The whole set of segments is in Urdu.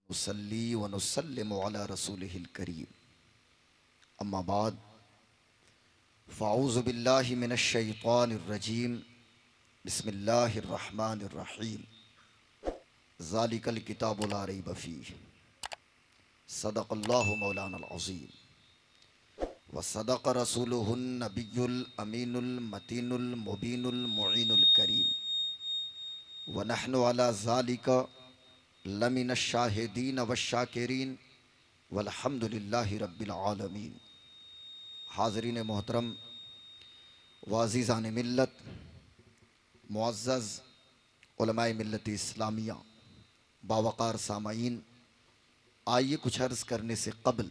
نصلی و نسلم علی رسولہ الکریم اما بعد فاعوذ باللہ من الشیطان الرجیم بسم اللہ الرحمن الرحیم ذالک الکتاب لا ریب فیہ صدق اللہ مولانا العظیم وصدق رسولہ النبی الامین المتین المبین المعین الکریم ونحن علی ذالک لمن الشاہدین والشاکرین والحمد للہ رب العالمین۔ حاضرین محترم و عزیزان ملت، معزز علماء ملت اسلامیہ، باوقار سامعین، آئیے کچھ عرض کرنے سے قبل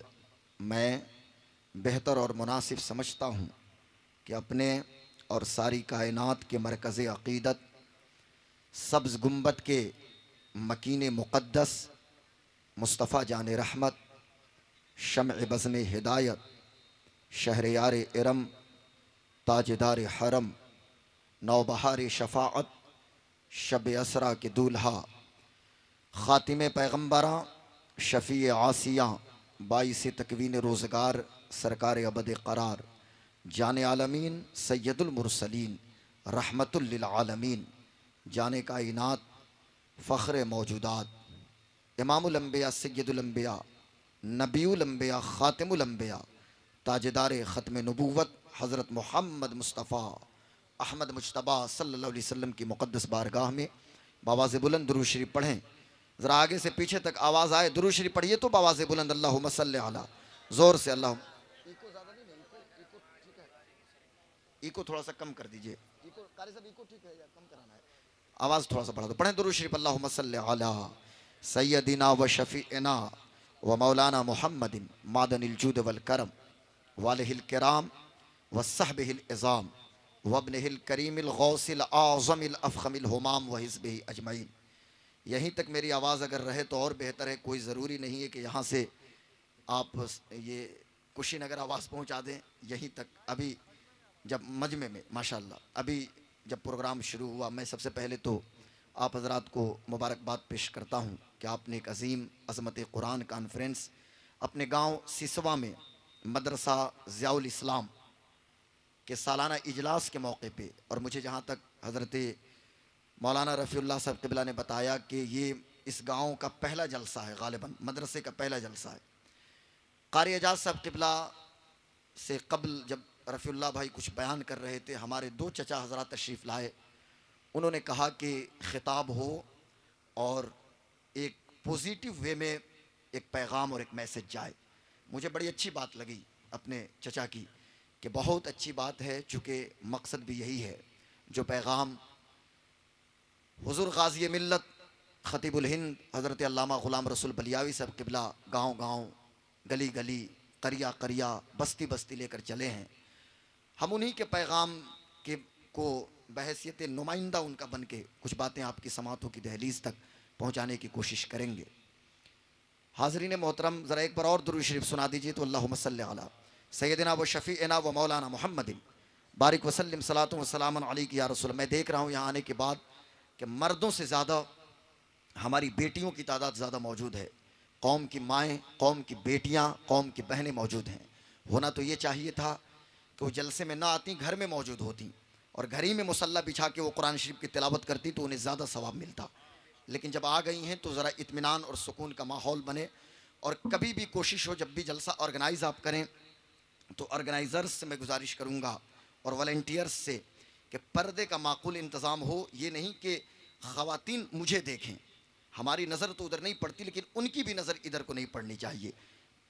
میں بہتر اور مناسب سمجھتا ہوں کہ اپنے اور ساری کائنات کے مرکز عقیدت سبز گنبد کے مکین مقدس مصطفیٰ جان رحمت، شمع بزم ہدایت، شہریار ارم، تاجدار حرم، نوبہار شفاعت، شب اسرا کے دولہا، خاتم پیغمبراں، شفیع عاصیاں، باعث تکوین روزگار، سرکار ابد قرار، جان عالمین، سید المرسلین، رحمت للعالمین، جان کائنات، فخر موجودات، امام الانبیاء، سید الانبیاء، نبی الانبیاء، خاتم الانبیاء، تاجدار ختم نبوت حضرت محمد مصطفیٰ احمد مجتبیٰ صلی اللہ علیہ وسلم کی مقدس بارگاہ میں بآواز بلند درود شریف پڑھیں۔ ذرا آگے سے پیچھے تک آواز آئے، درود شریف پڑھیے تو بآواز بلند اللہم صلی علی، زور سے اللہم۔ ایکو زیادہ نہیں ہے، ایکو ٹھیک ہے، ایکو تھوڑا سا کم کر دیجئے، ایکو قاری صاحب ایکو ٹھیک ہے یا کم کرانا ہے؟ آواز تھوڑا سا بڑھا دو، پڑھیں درود شریف اللہم صلی علی سیدنا و شفیعنا و مولانا محمد معدن الجود والکرم والہ الکرام وصحبہ العظام وابنہ الکریم الغوث الاعظم الافخم الہمام وحزبہ اجمعین۔ یہیں تک میری آواز اگر رہے تو اور بہتر ہے، کوئی ضروری نہیں ہے کہ یہاں سے آپ یہ کشی نگر آواز پہنچا دیں، یہیں تک۔ ابھی جب مجمع میں ماشاءاللہ ابھی جب پروگرام شروع ہوا، میں سب سے پہلے تو آپ حضرات کو مبارکباد پیش کرتا ہوں کہ آپ نے ایک عظیم عظمت قرآن کانفرنس اپنے گاؤں سیسوا میں مدرسہ ضیاء الاسلام کے سالانہ اجلاس کے موقع پہ، اور مجھے جہاں تک حضرت مولانا رفیع اللہ صاحب قبلہ نے بتایا کہ یہ اس گاؤں کا پہلا جلسہ ہے، غالباً مدرسے کا پہلا جلسہ ہے۔ قاری اعجاز صاحب قبلہ سے قبل جب رفیع اللہ بھائی کچھ بیان کر رہے تھے، ہمارے دو چچا حضرات تشریف لائے، انہوں نے کہا کہ خطاب ہو اور ایک پوزیٹیو وے میں ایک پیغام اور ایک میسج جائے۔ مجھے بڑی اچھی بات لگی اپنے چچا کی کہ بہت اچھی بات ہے، چونکہ مقصد بھی یہی ہے، جو پیغام حضور غازی ملت خطیب الہند حضرت علامہ غلام رسول بلیاوی صاحب قبلہ گاؤں گاؤں، گلی گلی، قریہ قریہ، بستی بستی لے کر چلے ہیں، ہم انہی کے پیغام کو بحیثیت نمائندہ ان کا بن کے کچھ باتیں آپ کی سماعتوں کی دہلیز تک پہنچانے کی کوشش کریں گے۔ حاضرین محترم، ذرا ایک بار اور درود شریف سنا دیجئے تو اللہم صلی علی سیدنا و شفیعنا و مولانا محمد بارک وسلم صلاۃ و سلام علیک یا رسول۔ میں دیکھ رہا ہوں یہاں آنے کے بعد کہ مردوں سے زیادہ ہماری بیٹیوں کی تعداد زیادہ موجود ہے۔ قوم کی مائیں، قوم کی بیٹیاں، قوم کی بہنیں موجود ہیں۔ ہونا تو یہ چاہیے تھا کہ وہ جلسے میں نہ آتی، گھر میں موجود ہوتی، اور گھر ہی میں مصلی بچھا کے وہ قرآن شریف کی تلاوت کرتی تو انہیں زیادہ ثواب ملتا۔ لیکن جب آ گئی ہیں تو ذرا اطمینان اور سکون کا ماحول بنے، اور کبھی بھی کوشش ہو جب بھی جلسہ آرگنائز آپ کریں تو آرگنائزرز سے میں گزارش کروں گا اور والنٹیئرز سے کہ پردے کا معقول انتظام ہو۔ یہ نہیں کہ خواتین مجھے دیکھیں، ہماری نظر تو ادھر نہیں پڑتی، لیکن ان کی بھی نظر ادھر کو نہیں پڑنی چاہیے۔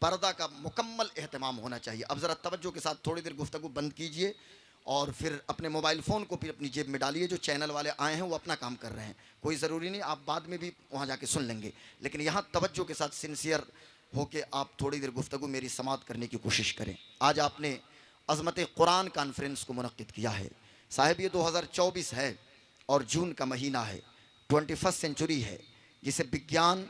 پردہ کا مکمل اہتمام ہونا چاہیے۔ اب ذرا توجہ کے ساتھ تھوڑی دیر گفتگو بند کیجئے اور پھر اپنے موبائل فون کو پھر اپنی جیب میں ڈالیے۔ جو چینل والے آئے ہیں وہ اپنا کام کر رہے ہیں، کوئی ضروری نہیں، آپ بعد میں بھی وہاں جا کے سن لیں گے، لیکن یہاں توجہ کے ساتھ سنسیئر ہو کے آپ تھوڑی دیر گفتگو میری سماعت کرنے کی کوشش کریں۔ آج آپ نے عظمت قرآن کانفرنس کو منعقد کیا ہے صاحب، یہ 2024 ہے اور جون کا مہینہ ہے، 21 سینچری ہے، جسے وگیان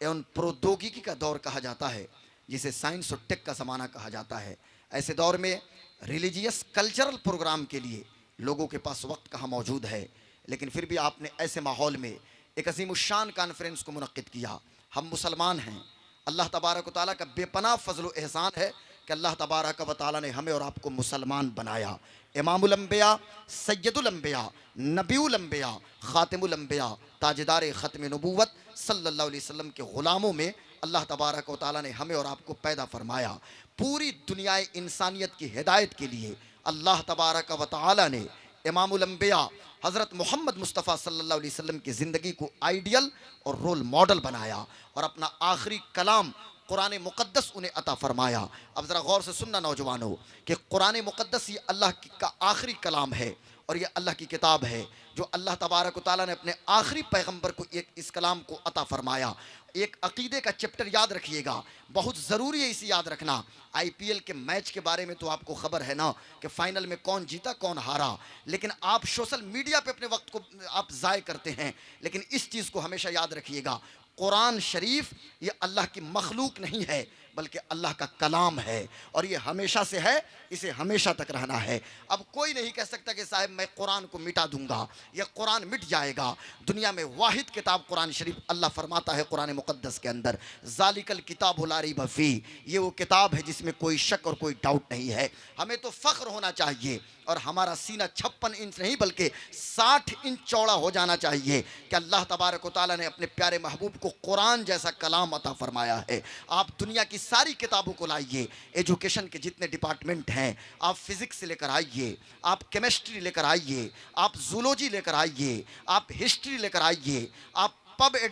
ایوم پروڈیوگیکی کا دور کہا جاتا ہے، جسے سائنس اور ٹیک کا زمانہ کہا جاتا ہے۔ ایسے دور میں ریلیجیس کلچرل پروگرام کے لیے لوگوں کے پاس وقت کہاں موجود ہے، لیکن پھر بھی آپ نے ایسے ماحول میں ایک عظیم الشان کانفرنس کو منعقد کیا۔ ہم مسلمان ہیں، اللہ تبارک و تعالیٰ کا بے پناہ فضل و احسان ہے کہ اللہ تبارک و تعالیٰ نے ہمیں اور آپ کو مسلمان بنایا۔ امام الانبیاء، سید الانبیاء، نبی الانبیاء، خاتم الانبیاء، تاجدار ختم نبوت صلی اللہ علیہ وسلم کے غلاموں میں اللہ تبارک و تعالیٰ نے ہمیں اور آپ کو پیدا فرمایا۔ پوری دنیا انسانیت کی ہدایت کے لیے اللہ تبارک و تعالیٰ نے امام الانبیاء حضرت محمد مصطفیٰ صلی اللہ علیہ وسلم کی زندگی کو آئیڈیل اور رول ماڈل بنایا اور اپنا آخری کلام قرآن مقدس انہیں عطا فرمایا۔ اب ذرا غور سے سننا نوجوانوں کہ قرآن مقدس یہ اللہ کا آخری کلام ہے اور یہ اللہ کی کتاب ہے جو اللہ تبارک و تعالیٰ نے اپنے آخری پیغمبر کو اس کلام کو عطا فرمایا۔ ایک عقیدے کا چپٹر یاد رکھیے گا، بہت ضروری ہے اسے یاد رکھنا۔ آئی پی ایل کے میچ کے بارے میں تو آپ کو خبر ہے نا کہ فائنل میں کون جیتا کون ہارا، لیکن آپ سوشل میڈیا پہ اپنے وقت کو آپ ضائع کرتے ہیں، لیکن اس چیز کو ہمیشہ یاد رکھیے گا، قرآن شریف یہ اللہ کی مخلوق نہیں ہے بلکہ اللہ کا کلام ہے اور یہ ہمیشہ سے ہے، اسے ہمیشہ تک رہنا ہے۔ اب کوئی نہیں کہہ سکتا کہ صاحب میں قرآن کو مٹا دوں گا یا قرآن مٹ جائے گا۔ دنیا میں واحد کتاب قرآن شریف، اللہ فرماتا ہے قرآن مقدس کے اندر ذالک الکتاب لا ریب فیہ، یہ وہ کتاب ہے جس میں کوئی شک اور کوئی ڈاؤٹ نہیں ہے۔ ہمیں تو فخر ہونا چاہیے اور ہمارا سینہ 56 انچ نہیں بلکہ 60 انچ چوڑا ہو جانا چاہیے کہ اللہ تبارک و تعالیٰ نے اپنے پیارے محبوب کو قرآن جیسا کلام عطا فرمایا ہے۔ آپ دنیا کی ساری کتابوں کو لائیے، ایجوکیشن کے جتنے ڈپارٹمنٹ ہیں، آپ فزکس سے لے کر آئیے، آپ کیمسٹری لے کر آئیے، آپ زولوجی لے کر آئیے، آپ ہسٹری لے کر آئیے، آپ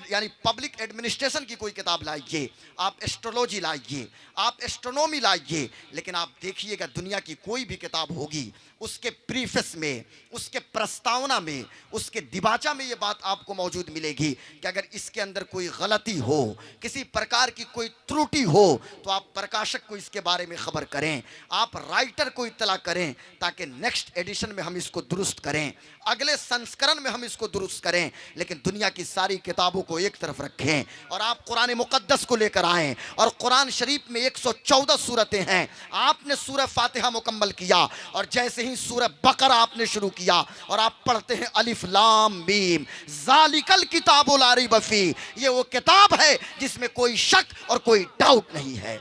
یعنی پبلک ایڈمنسٹریشن کی کوئی کتاب لائیے، آپ ایسٹرولوجی لائیے، آپ ایسٹرونومی لائیے، لیکن آپ دیکھیے گا دنیا کی کوئی بھی کتاب ہوگی اس کے پریفس میں، اس کے پرستاونا میں، اس کے دیباچہ میں یہ بات آپ کو موجود ملے گی کہ اگر اس کے اندر کوئی غلطی ہو، کسی پرکار کی کوئی تروٹی ہو تو آپ پرکاشک کو اس کے بارے میں خبر کریں، آپ رائٹر کو اطلاع کریں تاکہ نیکسٹ ایڈیشن میں ہم اس کو درست کریں، اگلے سنسکرن میں ہم اس کو درست کریں۔ لیکن دنیا کی ساری کتابوں کو ایک طرف رکھیں اور آپ قرآن مقدس کو لے کر آئیں، اور قرآن شریف میں 114 سورتیں ہیں۔ آپ نے سورہ فاتحہ مکمل کیا اور جیسے ہی سورہ بقرہ آپ نے شروع کیا اور آپ پڑھتے ہیں الف لام میم ذالک الکتاب لا ریب فیہ، یہ وہ کتاب ہے جس میں کوئی شک اور کوئی ڈاؤٹ نہیں ہے۔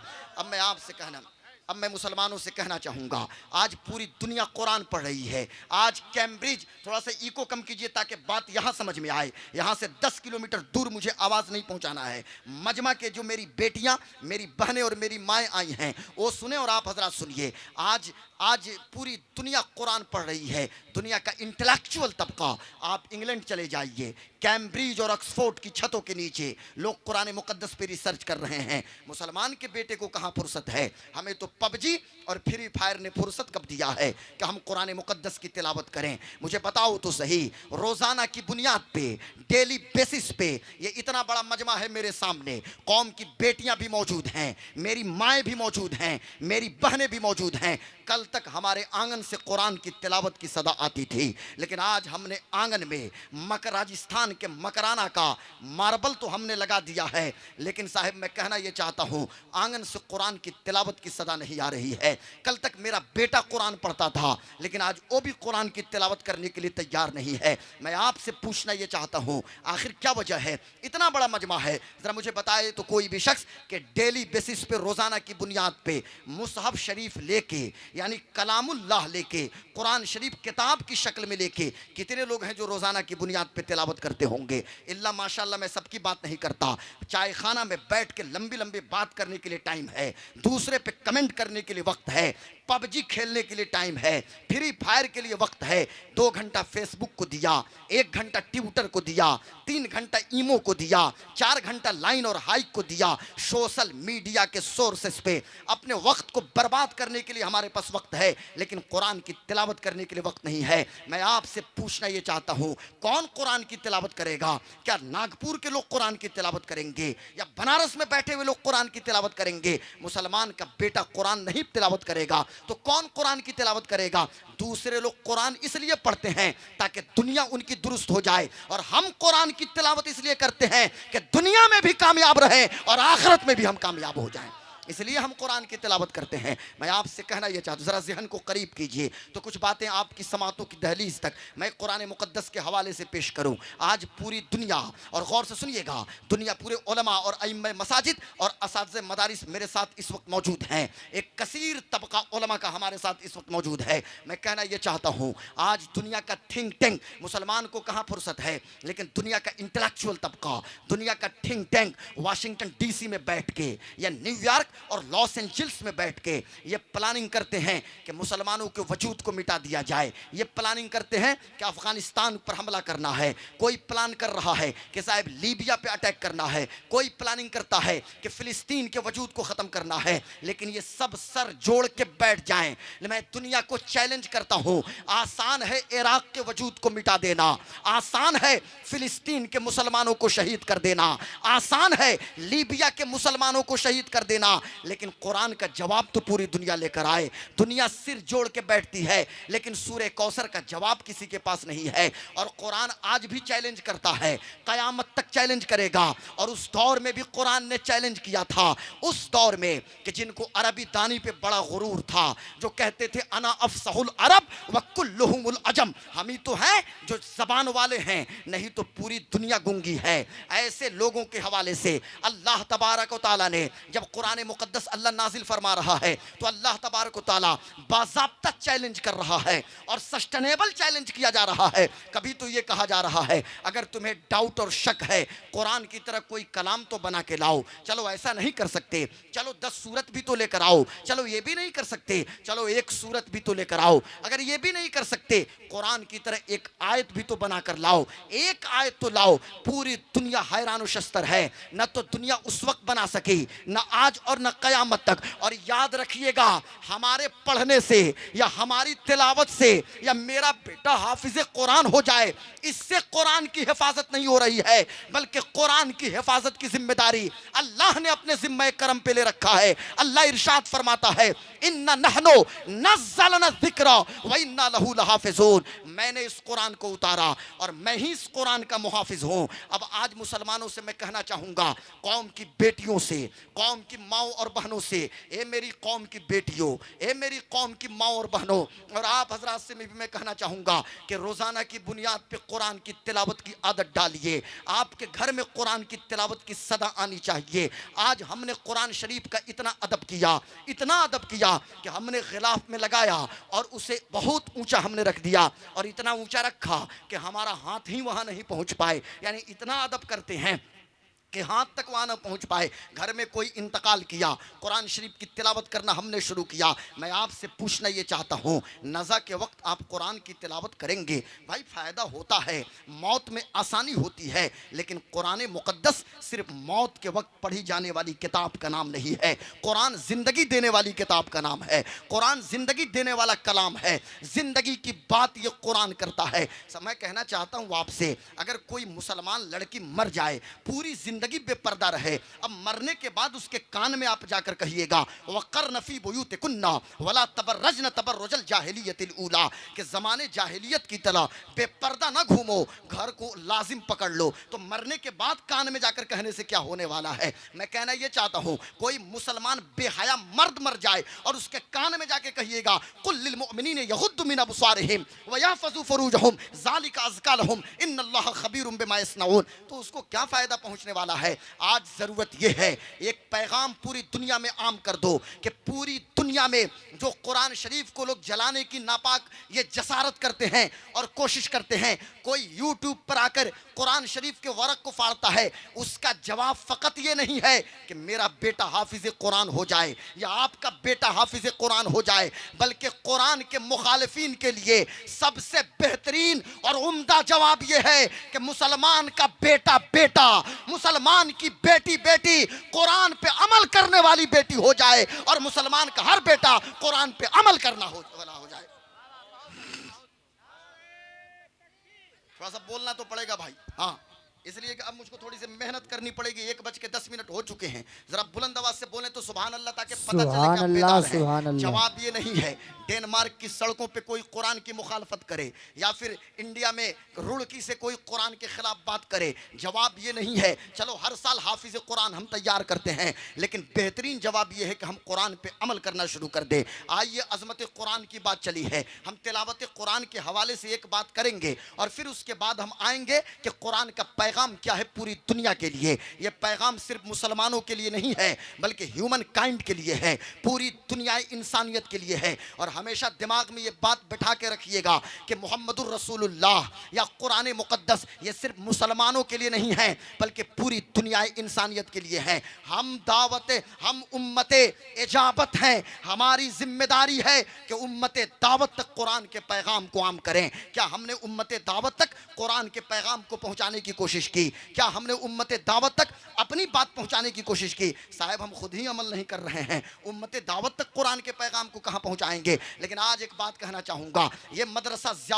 اب میں مسلمانوں سے کہنا چاہوں گا، آج پوری دنیا قرآن پڑھ رہی ہے۔ آج کیمبرج، تھوڑا سا ایکو کم کیجئے تاکہ بات یہاں سمجھ میں آئے، یہاں سے 10 کلومیٹر دور مجھے آواز نہیں پہنچانا ہے۔ مجمع کے جو میری بیٹیاں، میری بہنیں اور میری مائیں آئی ہیں وہ سنیں اور آپ حضرات سنیے۔ آج پوری دنیا قرآن پڑھ رہی ہے، دنیا کا انٹلیکچول طبقہ۔ آپ انگلینڈ چلے جائیے، کیمبرج اور آکسفورڈ کی چھتوں کے نیچے لوگ قرآن مقدس پہ ریسرچ کر رہے ہیں۔ مسلمان کے بیٹے کو کہاں فرصت ہے؟ ہمیں تو پب جی اور فری فائر نے فرصت کب دیا ہے کہ ہم قرآن مقدس کی تلاوت کریں؟ مجھے بتاؤ تو صحیح، روزانہ کی بنیاد پہ، ڈیلی بیسس پہ یہ اتنا بڑا مجمع ہے میرے سامنے، قوم کی بیٹیاں بھی موجود ہیں، میری مائیں بھی موجود ہیں، میری بہنیں بھی موجود ہیں۔ کل تک ہمارے آنگن سے قرآن کی تلاوت کی صدا آتی تھی، لیکن آج ہم نے آنگن میں راجستھان کے مکرانہ کا ماربل تو ہم نے لگا دیا ہے، لیکن صاحب میں کہنا یہ چاہتا ہوں آنگن سے قرآن کی تلاوت کی صدا نہیں آ رہی ہے۔ کل تک میرا بیٹا قرآن پڑھتا تھا، لیکن آج وہ بھی قرآن کی تلاوت کرنے کے لیے تیار نہیں ہے۔ میں آپ سے پوچھنا یہ چاہتا ہوں آخر کیا وجہ ہے؟ اتنا بڑا مجمع ہے، ذرا مجھے بتائے تو کوئی بھی شخص کہ ڈیلی بیسس پہ، روزانہ کی بنیاد پہ مصحف شریف لے کے، یعنی کلام اللہ لے کے، قرآن شریف کتاب کی شکل میں لے کے، کتنے لوگ ہیں جو روزانہ کی بنیاد پہ تلاوت کرتے ہوں گے؟ اللہ ماشاءاللہ میں سب کی بات نہیں کرتا، چائے خانہ میں بیٹھ کے لمبی لمبی بات کرنے کے لیے ٹائم ہے، دوسرے پہ کمنٹ کرنے کے لیے وقت ہے، پب جی کھیلنے کے لیے ٹائم ہے، فری فائر کے لیے وقت ہے، 2 گھنٹہ فیس بک کو دیا، 1 گھنٹہ ٹویٹر کو دیا، 3 گھنٹہ ایمو کو دیا، 4 گھنٹہ لائن اور ہائیک کو دیا۔ سوشل میڈیا کے سورسز پہ اپنے وقت کو برباد کرنے کے لیے ہمارے پاس وقت ہے، لیکن قرآن کی تلاوت کرنے کے لیے وقت نہیں ہے۔ میں آپ سے پوچھنا یہ چاہتا ہوں کون قرآن کی تلاوت کرے گا؟ کیا ناگپور کے لوگ قرآن کی تلاوت کریں گے یا بنارس میں بیٹھے ہوئے لوگ قرآن کی تلاوت کریں گے؟ مسلمان کا بیٹا قرآن نہیں تلاوت کرے گا تو کون قرآن کی تلاوت کرے گا؟ دوسرے لوگ قرآن اس لیے پڑھتے ہیں تاکہ دنیا ان کی درست ہو جائے، اور ہم قرآن کی تلاوت اس لیے کرتے ہیں کہ دنیا میں بھی کامیاب رہیں اور آخرت میں بھی ہم کامیاب ہو جائیں۔ اس لیے ہم قرآن کی تلاوت کرتے ہیں۔ میں آپ سے کہنا یہ چاہتا ہوں، ذرا ذہن کو قریب کیجئے تو کچھ باتیں آپ کی سماعتوں کی دہلیز تک میں قرآن مقدس کے حوالے سے پیش کروں۔ آج پوری دنیا، اور غور سے سنیے گا، دنیا پورے علماء اور ائمہ مساجد اور اساتذہ مدارس میرے ساتھ اس وقت موجود ہیں، ایک کثیر طبقہ علماء کا ہمارے ساتھ اس وقت موجود ہے۔ میں کہنا یہ چاہتا ہوں، آج دنیا کا تھنک ٹینک، مسلمان کو کہاں فرصت ہے، لیکن دنیا کا انٹلیکچوئل طبقہ، دنیا کا think tank Washington D C میں بیٹھ کے یا نیو یارک اور لاس اینجلس میں بیٹھ کے یہ پلاننگ کرتے ہیں کہ مسلمانوں کے وجود کو مٹا دیا جائے، یہ پلاننگ کرتے ہیں کہ افغانستان پر حملہ کرنا ہے، کوئی پلان کر رہا ہے کہ صاحب لیبیا پہ اٹیک کرنا ہے، کوئی پلاننگ کرتا ہے کہ فلسطین کے وجود کو ختم کرنا ہے، لیکن یہ سب سر جوڑ کے بیٹھ جائیں۔ میں دنیا کو چیلنج کرتا ہوں، آسان ہے عراق کے وجود کو مٹا دینا، آسان ہے فلسطین کے مسلمانوں کو شہید کر دینا، آسان ہے لیبیا کے مسلمانوں کو شہید کر دینا، لیکن قرآن کا جواب تو پوری دنیا لے کر آئے۔ دنیا سر جوڑ کے بیٹھتی ہے لیکن سورہ کوثر کا جواب کسی کے پاس نہیں ہے، اور قرآن آج بھی چیلنج کرتا ہے، قیامت تک چیلنج کرے گا۔ اور اس دور میں بھی قرآن نے چیلنج کیا تھا، اس دور میں کہ جن کو عربی دانی پہ بڑا غرور تھا، جو کہتے تھے انا افصح العرب وکلہم العجم، ہم ہی تو ہیں جو زبان والے ہیں، نہیں تو پوری دنیا گونگی ہے۔ ایسے لوگوں کے حوالے سے اللہ تبارک و تعالیٰ نے جب قرآن مقدس اللہ نازل فرما رہا ہے تو اللہ تبارک و تعالیٰ باضابطہ چیلنج کر رہا ہے اور سسٹینیبل چیلنج کیا جا رہا ہے۔ کبھی تو یہ کہا جا رہا ہے اگر تمہیں ڈاؤٹ اور شک ہے، قرآن کی طرح کوئی کلام تو بنا کے لاؤ۔ چلو ایسا نہیں کر سکتے، چلو 10 سورت بھی تو لے کر آؤ۔ چلو یہ بھی نہیں کر سکتے، چلو 1 سورت بھی تو لے کر آؤ۔ اگر یہ بھی نہیں کر سکتے، قرآن کی طرح ایک آیت بھی تو بنا کر لاؤ، ایک آیت تو لاؤ۔ پوری دنیا حیران و شستر ہے، نہ تو دنیا اس وقت بنا سکی، نہ آج اور نہ قیامت تک۔ اور یاد رکھیے گا، ہمارے پڑھنے سے یا ہماری تلاوت سے یا میرا بیٹا حافظ قرآن ہو جائے، اس سے قرآن کی حفاظت نہیں ہو رہی ہے، بلکہ قرآن کی حفاظت کی ذمہ داری اللہ نے اپنے ذمہ کرم پہ لے رکھا ہے۔ اللہ ارشاد فرماتا ہے اِنَّا نَحْنُ نَزَّلْنَا الذِّكْرَ وَإِنَّا لَهُ لَحَافِظُونَ، میں نے اس قرآن کو اتارا اور میں ہی اس قرآن کا محافظ ہوں۔ اب آج مسلمانوں سے میں کہنا چاہوں گا، قوم کی بیٹیوں سے، قوم کی ماؤں اور بہنوں سے، اے میری قوم کی بیٹیوں، اے میری قوم کی ماؤں اور بہنوں، اور آپ حضرات سے بھی میں کہنا چاہوں گا کہ روزانہ کی بنیاد پہ قرآن کی تلاوت کی عادت ڈالیے۔ آپ کے گھر میں قرآن کی تلاوت کی صدا آنی چاہیے۔ آج ہم نے قرآن شریف کا اتنا ادب کیا، اتنا ادب کیا کہ ہم نے غلاف میں لگایا اور اسے بہت اونچا ہم نے رکھ دیا، اور اتنا اونچا رکھا کہ ہمارا ہاتھ ہی وہاں نہیں پہنچ پائے، یعنی اتنا ادب کرتے ہیں کہ ہاتھ تک وہاں نہ پہنچ پائے۔ گھر میں کوئی انتقال کیا، قرآن شریف کی تلاوت کرنا ہم نے شروع کیا۔ میں آپ سے پوچھنا یہ چاہتا ہوں، نزا کے وقت آپ قرآن کی تلاوت کریں گے، بھائی فائدہ ہوتا ہے، موت میں آسانی ہوتی ہے، لیکن قرآن مقدس صرف موت کے وقت پڑھی جانے والی کتاب کا نام نہیں ہے، قرآن زندگی دینے والی کتاب کا نام ہے، قرآن زندگی دینے والا کلام ہے، زندگی کی بات یہ قرآن کرتا ہے۔ میں کہنا چاہتا ہوں آپ سے، اگر کوئی مسلمان لڑکی مر جائے، پوری زندگی بے پردہ رہے، اب مرنے کے بعد اس کے کان میں آپ جا کر کہیے گا وَقَرْنَ فِي بُيُوتِكُنَّ وَلَا تَبَرَّجْنَ تَبَرُّجَ الْجَاهِلِيَّةِ الْأُولَىٰ، کہ زمانے جاہلیت کی طرح بے پردہ نہ گھومو، گھر کو لازم پکڑ لو۔ تو مرنے کے بعد کان میں جا کر کہنے سے کیا ہونے والا ہے؟ میں کہنا یہ چاہتا ہوں، کوئی مسلمان بے حیا مرد مر جائے اور اس کے کان میں جا کے کہیے گا قُل لِّلْمُؤْمِنِينَ يَغُضُّوا مِنْ أَبْصَارِهِمْ وَيَحْفَظُوا فُرُوجَهُمْ ذَلِكَ أَزْكَىٰ لَهُمْ إِنَّ اللَّهَ خَبِيرٌ بِمَا يَصْنَعُونَ، تو اس کو کیا فائدہ پہنچنے والا ہے؟ آج ضرورت یہ ہے ایک پیغام پوری دنیا میں عام کر دو کہ پوری دنیا میں جو قرآن شریف کو لوگ جلانے کی ناپاک یہ جسارت کرتے ہیں اور کوشش کرتے ہیں، کوئی یوٹیوب پر آ کر قرآن شریف کے ورق کو پھاڑتا ہے، اس کا جواب فقط یہ نہیں ہے کہ میرا بیٹا حافظ قرآن ہو جائے یا آپ کا بیٹا حافظ قرآن ہو جائے، بلکہ قرآن کے مخالفین کے لیے سب سے بہترین اور عمدہ جواب یہ ہے کہ مسلمان کا بیٹا بیٹا، مسلمان کی بیٹی بیٹی قرآن پہ عمل کرنے والی بیٹی ہو جائے، اور مسلمان کا ہر بیٹا قرآن پہ عمل کرنا والا ہو جائے۔ تھوڑا سا بولنا تو پڑے گا بھائی، ہاں، اس لیے کہ اب مجھ کو تھوڑی سی محنت کرنی پڑے گی۔ 1:10 ہو چکے ہیں، ذرا بلند آواز سے بولیں تو سبحان اللہ، تاکہ پتہ چلے کہ آپ بیدار ہیں۔ جواب یہ نہیں ہے ڈینمارک کی سڑکوں پہ کوئی قرآن کی مخالفت کرے یا پھر انڈیا میں رڑکی سے کوئی قرآن کے خلاف بات کرے، جواب یہ نہیں ہے چلو ہر سال حافظ قرآن ہم تیار کرتے ہیں، لیکن بہترین جواب یہ ہے کہ ہم قرآن پہ عمل کرنا شروع کر دیں۔ آئیے، عظمت قرآن کی بات چلی ہے، ہم تلاوت قرآن کے حوالے سے ایک بات کریں گے اور پھر اس کے بعد ہم آئیں گے کہ قرآن کا پیغام کیا ہے پوری دنیا کے لیے۔ یہ پیغام صرف مسلمانوں کے لیے نہیں ہے بلکہ ہیومن کائنڈ کے لیے ہے، پوری دنیا انسانیت کے لیے ہے۔ اور ہمیشہ دماغ میں یہ بات بٹھا کے رکھیے گا کہ محمد الرسول اللہ یا قرآن مقدس یہ صرف مسلمانوں کے لیے نہیں ہے بلکہ پوری دنیا انسانیت کے لیے ہے۔ ہم امت اجابت ہیں، ہماری ذمہ داری ہے کہ امت دعوت تک قرآن کے پیغام کو عام کریں۔ کیا ہم نے امت دعوت تک قرآن کے پیغام کو پہنچانے کی کوشش کی؟ کیا ہم نے امت دعوت تک اپنی بات پہنچانے کی کوشش کی؟ صاحب ہم خود ہی عمل نہیں کر رہے ہیں، امت دعوت تک قرآن کے پیغام کو کہاں پہنچائیں گے؟ لیکن آج ایک بات کہنا چاہوں گا، یہ مدرسہ ضیاء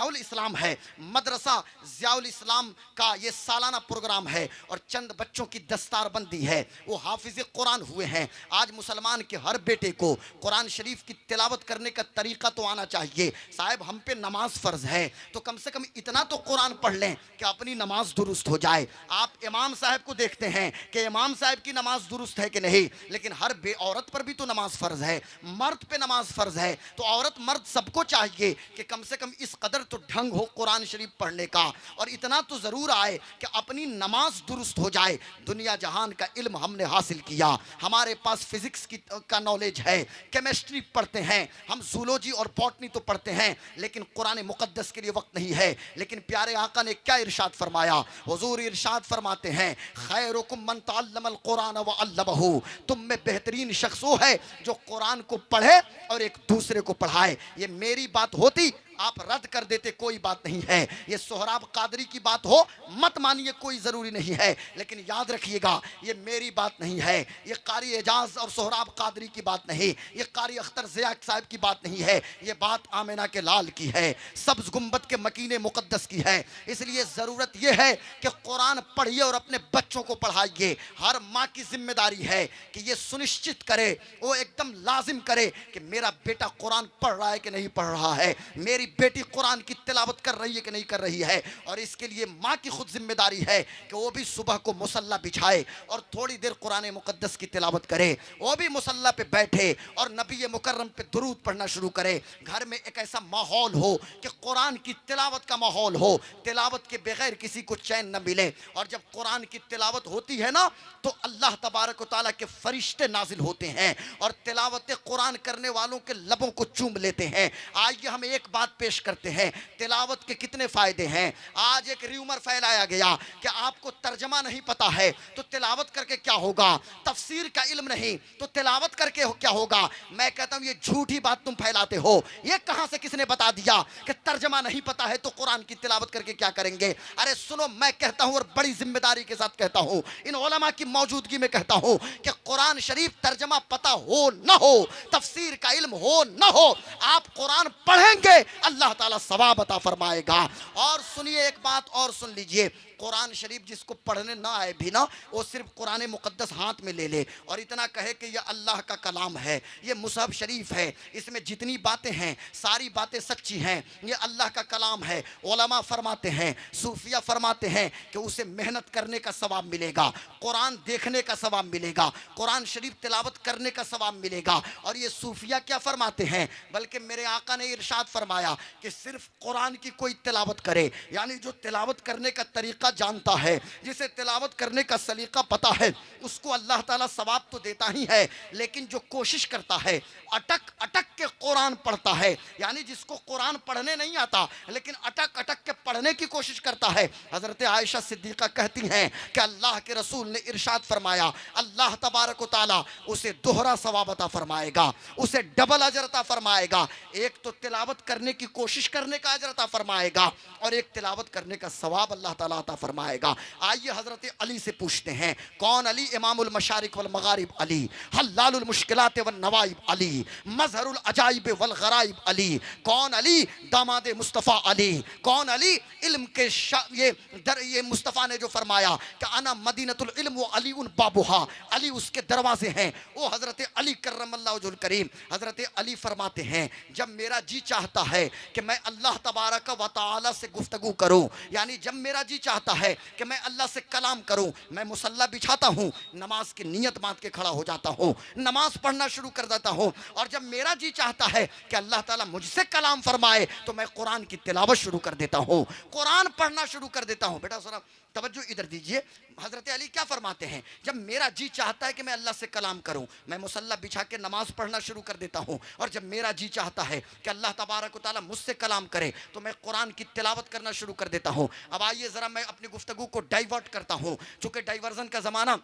الاسلام ہے، مدرسہ ضیاء الاسلام کا یہ سالانہ پروگرام ہے اور چند بچوں کی دستار بندی ہے، وہ حافظ قرآن ہوئے ہیں۔ آج مسلمان کے ہر بیٹے کو قرآن شریف کی تلاوت کرنے کا طریقہ تو آنا چاہیے۔ صاحب ہم پہ نماز فرض ہے تو کم سے کم اتنا تو قرآن پڑھ لیں کہ اپنی نماز درست ہو جائے۔ آپ امام صاحب کو دیکھتے ہیں کہ امام صاحب کی نماز درست ہے کہ نہیں، لیکن ہر بے عورت پر بھی تو نماز فرض ہے، مرد پہ نماز فرض ہے، تو عورت مرد سب کو چاہیے کہ کم سے کم اس قدر تو ڈھنگ ہو قرآن شریف پڑھنے کا، اور اتنا تو ضرور آئے کہ اپنی نماز درست ہو جائے۔ دنیا جہان کا علم ہم نے حاصل کیا، ہمارے پاس فزکس کا نالج ہے، کیمسٹری پڑھتے ہیں ہم، زولوجی اور باٹنی تو پڑھتے ہیں، لیکن قرآن مقدس کے لیے وقت نہیں ہے۔ لیکن پیارے آقا نے کیا ارشاد فرمایا؟ حضور ارشاد فرماتے ہیں خیرکم من تعلم القرآن وعلمہ، تم میں بہترین شخص وہ ہے جو قرآن کو پڑھے اور ایک دوسرے کو پڑھائے۔ یہ میری بات ہوتی آپ رد کر دیتے، کوئی بات نہیں ہے، یہ سہراب قادری کی بات ہو مت مانیے، کوئی ضروری نہیں ہے، لیکن یاد رکھیے گا یہ میری بات نہیں ہے، یہ قاری اعجاز اور سہراب قادری کی بات نہیں، یہ قاری اختر ضیاء صاحب کی بات نہیں ہے، یہ بات آمنہ کے لال کی ہے، سبز گنبد کے مکین مقدس کی ہے۔ اس لیے ضرورت یہ ہے کہ قرآن پڑھیے اور اپنے بچوں کو پڑھائیے۔ ہر ماں کی ذمہ داری ہے کہ یہ سنشچت کرے، وہ ایک دم لازم کرے کہ میرا بیٹا قرآن پڑھ رہا ہے کہ نہیں پڑھ رہا ہے، میری بیٹی قرآن کی تلاوت کر رہی ہے کہ نہیں کر رہی ہے۔ اور اس کے لیے ماں کی خود ذمہ داری ہے کہ وہ بھی صبح کو مصلی بچھائے اور تھوڑی دیر قرآن مقدس کی تلاوت کرے، وہ بھی مصلی پہ بیٹھے اور نبی مکرم پہ درود پڑھنا شروع کرے۔ گھر میں ایک ایسا ماحول ہو کہ قرآن کی تلاوت کا ماحول ہو، تلاوت کے بغیر کسی کو چین نہ ملے، اور جب قرآن کی تلاوت ہوتی ہے نا تو اللہ تبارک و تعالیٰ کے فرشتے نازل ہوتے ہیں اور تلاوت قرآن کرنے والوں کے لبوں کو چوم لیتے ہیں۔ آئیے ہم ایک بات پیش کرتے ہیں، تلاوت کے کتنے فائدے ہیں۔ آج ایک ریومر پھیلایا گیا کہ آپ کو ترجمہ نہیں پتا ہے تو تلاوت کر کے کیا ہوگا، تفسیر کا علم نہیں تو تلاوت کر کے کیا ہوگا۔ میں کہتا ہوں یہ جھوٹی بات تم پھیلاتے ہو، یہ کہاں سے کس نے بتا دیا کہ ترجمہ نہیں پتا ہے تو قرآن کی تلاوت کر کے کیا کریں گے؟ ارے سنو، میں کہتا ہوں اور بڑی ذمہ داری کے ساتھ کہتا ہوں، ان علماء کی موجودگی میں کہتا ہوں کہ قرآن شریف ترجمہ پتا ہو نہ ہو، تفسیر کا علم ہو نہ ہو، آپ قرآن پڑھیں گے اللہ تعالیٰ ثواب عطا فرمائے گا۔ اور سنیے ایک بات اور سن لیجئے، قرآن شریف جس کو پڑھنے نہ آئے بھی نا، وہ صرف قرآن مقدس ہاتھ میں لے لے اور اتنا کہے کہ یہ اللہ کا کلام ہے، یہ مصحف شریف ہے، اس میں جتنی باتیں ہیں ساری باتیں سچی ہیں، یہ اللہ کا کلام ہے۔ علماء فرماتے ہیں، صوفیہ فرماتے ہیں کہ اسے محنت کرنے کا ثواب ملے گا، قرآن دیکھنے کا ثواب ملے گا، قرآن شریف تلاوت کرنے کا ثواب ملے گا۔ اور یہ صوفیہ کیا فرماتے ہیں، بلکہ میرے آقا نے ارشاد فرمایا کہ صرف قرآن کی کوئی تلاوت کرے، یعنی جو تلاوت کرنے کا طریقہ جانتا ہے، جسے تلاوت کرنے کا سلیقہ پتا ہے، اس کو اللہ تعالیٰ ثواب تو دیتا ہی ہے، لیکن جو کوشش کرتا ہے، اٹک اٹک کے قرآن پڑھتا ہے، یعنی جس کو قرآن پڑھنے نہیں آتا لیکن اٹک اٹک کے پڑھنے کی کوشش کرتا ہے، حضرت عائشہ صدیقہ کہتی ہیں کہ اللہ کے رسول نے ارشاد فرمایا اللہ تبارک و تعالیٰ اسے دوہرا ثواب عطا فرمائے گا، اسے ڈبل اجر عطا فرمائے گا۔ ایک تو تلاوت کرنے کی کوشش کرنے کا اجر عطا فرمائے گا اور ایک تلاوت کرنے کا ثواب اللہ تعالیٰ عطا فرمائے گا۔ آئیے حضرت علی سے پوچھتے ہیں، کون علی؟ امام المشارق والمغارب علی، حلال المشکلات والنوائب علی، مظہر العجائب والغرائب علی۔ کون علی؟ داماد مصطفیٰ علی۔ کون علی؟ علم کے یہ مصطفیٰ نے جو فرمایا کہ انا مدینۃ العلم و علی بابوہا، علی اس کے دروازے ہیں. وہ حضرت علی کرم اللہ وجہ الکریم، حضرت علی فرماتے ہیں جب میرا جی چاہتا ہے کہ میں اللہ تبارک و تعالی سے گفتگو کروں، یعنی جب میرا جی چاہتا ہے کہ میں اللہ سے کلام کروں، میں مصلی بچھاتا ہوں، نماز کی نیت باندھ کے کھڑا ہو جاتا ہوں، نماز پڑھنا شروع کر دیتا ہوں. اور جب میرا جی چاہتا ہے کہ اللہ تعالیٰ مجھ سے کلام فرمائے تو میں قرآن کی تلاوت شروع کر دیتا ہوں، قرآن پڑھنا شروع کر دیتا ہوں. بیٹا ذرا توجہ ادھر دیجئے، حضرت علی کیا فرماتے ہیں؟ جب میرا جی چاہتا ہے کہ میں اللہ سے کلام کروں، میں مصلی بچھا کے نماز پڑھنا شروع کر دیتا ہوں. اور جب میرا جی چاہتا ہے کہ اللہ تبارک و تعالیٰ مجھ سے کلام کرے تو میں قرآن کی تلاوت کرنا شروع کر دیتا ہوں. اب آئیے ذرا میں اپنی گفتگو کو ڈائیورٹ کرتا ہوں، چونکہ ڈائیورژن کا زمانہ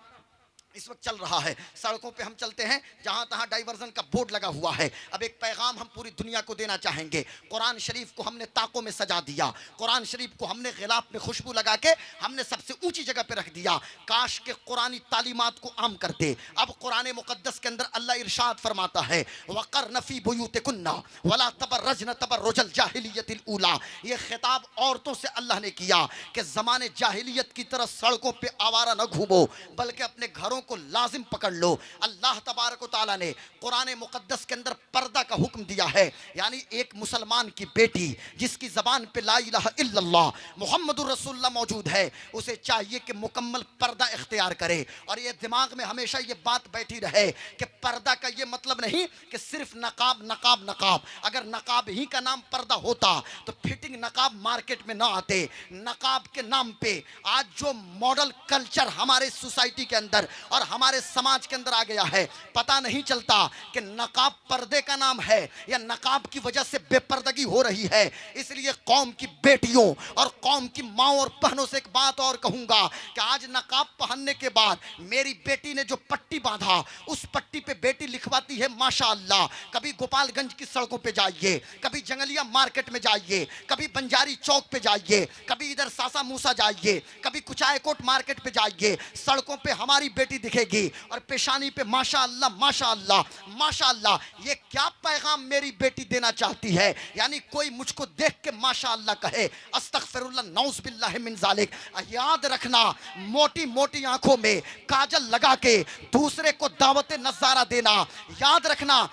اس وقت چل رہا ہے. سڑکوں پہ ہم چلتے ہیں، جہاں تہاں ڈائیورژن کا بورڈ لگا ہوا ہے. اب ایک پیغام ہم پوری دنیا کو دینا چاہیں گے. قرآن شریف کو ہم نے طاقوں میں سجا دیا، قرآن شریف کو ہم نے غلاف میں خوشبو لگا کے ہم نے سب سے اونچی جگہ پہ رکھ دیا. کاش کے قرآنی تعلیمات کو عام کرتے. اب قرآن مقدس کے اندر اللہ ارشاد فرماتا ہے وَقَرْنَ فِي بُيُوتِكُنَّ وَلَا تَبَرَّجْنَ تَبَرُّجَ الْجَاهِلِيَّةِ الْأُولَىٰ. یہ خطاب عورتوں سے اللہ نے کیا کہ زمانے جاہلیت کی طرح سڑکوں پہ آوارہ نہ گھومو، بلکہ اپنے گھروں کو لازم پکڑ لو. اللہ تبارک و تعالیٰ نے قرآن مقدس کے اندر پردہ کا حکم دیا ہے. یعنی ایک مسلمان کی بیٹی جس کی زبان پہ لا الہ الا اللہ محمد الرسول اللہ موجود ہے، اسے چاہیے کہ مکمل پردہ اختیار کرے. اور یہ دماغ میں ہمیشہ یہ بات بیٹھی رہے کہ پردہ کا یہ مطلب نہیں کہ صرف نقاب نقاب نقاب. اگر نقاب ہی کا نام پردہ ہوتا تو فٹنگ نقاب مارکیٹ میں نہ آتے. نقاب کے نام پہ آج جو ماڈل کلچر ہمارے سوسائٹی کے اندر اور ہمارے سماج کے اندر آ گیا ہے، پتہ نہیں چلتا کہ نقاب پردے کا نام ہے یا نقاب کی وجہ سے بے پردگی ہو رہی ہے. اس لیے قوم کی بیٹیوں اور قوم کی ماں اور بہنوں سے ایک بات اور کہوں گا کہ آج نقاب پہننے کے بعد میری بیٹی نے جو پٹی باندھا، اس پٹی پہ بیٹی لکھواتی ہے ماشاءاللہ. کبھی گوپال گنج کی سڑکوں پہ جائیے، کبھی جنگلیہ مارکیٹ میں جائیے، کبھی بنجاری چوک پہ جائیے، کبھی ادھر ساسا موسا جائیے، کبھی کچائے کوٹ مارکیٹ پہ جائیے، سڑکوں پہ ہماری بیٹی دکھے گی اور پیشانی پہ ماشاءاللہ ماشاءاللہ ماشاءاللہ. یہ کیا پیغام میری بیٹی دینا چاہتی ہے؟ یعنی کوئی مجھ کو دیکھ کے ماشاءاللہ کہے، استغفر اللہ نعوذ باللہ من ذالک. یاد رکھنا، موٹی موٹی آنکھوں میں کاجل لگا کے دوسرے کو دعوت نظارہ دینا. یاد رکھنا،